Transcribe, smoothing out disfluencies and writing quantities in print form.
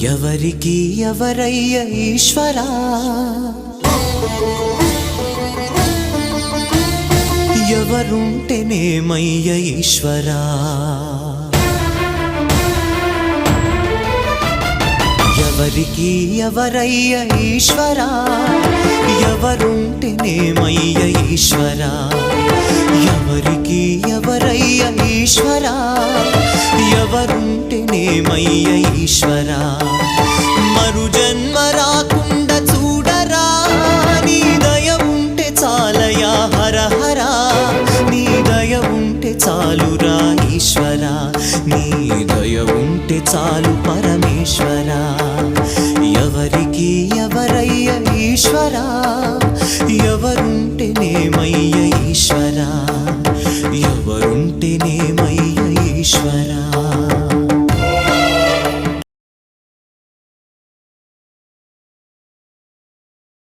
ఎవరికి ఎవరయ్య ఈశ్వరా, ఎవరుంటేనేమయ్య ఈశ్వరా, ఎవరికి ఎవరయ్య ఈశ్వరా, ఎవరుంటేనేమయ్య ఈశ్వరా, ఎవరికి ఎవరయ్య ఈశ్వరా, ఎవరుంటేనేమయ్య ఈశ్వరా. మరు జన్మ రాకుండా చూడరా, నీ దయ ఉంటే చాలయా హర హరా, నీ దయ ఉంటే చాలురా ఈశ్వరా, నీ దయ ఉంటే చాలు పరమేశ్వరా. ఎవరికి ఎవరయ్య ఈశ్వరా, ఎవరుంటేనేమయ్య ఈశ్వరా, ఎవరుంటేనేమయ్య ఈశ్వరా.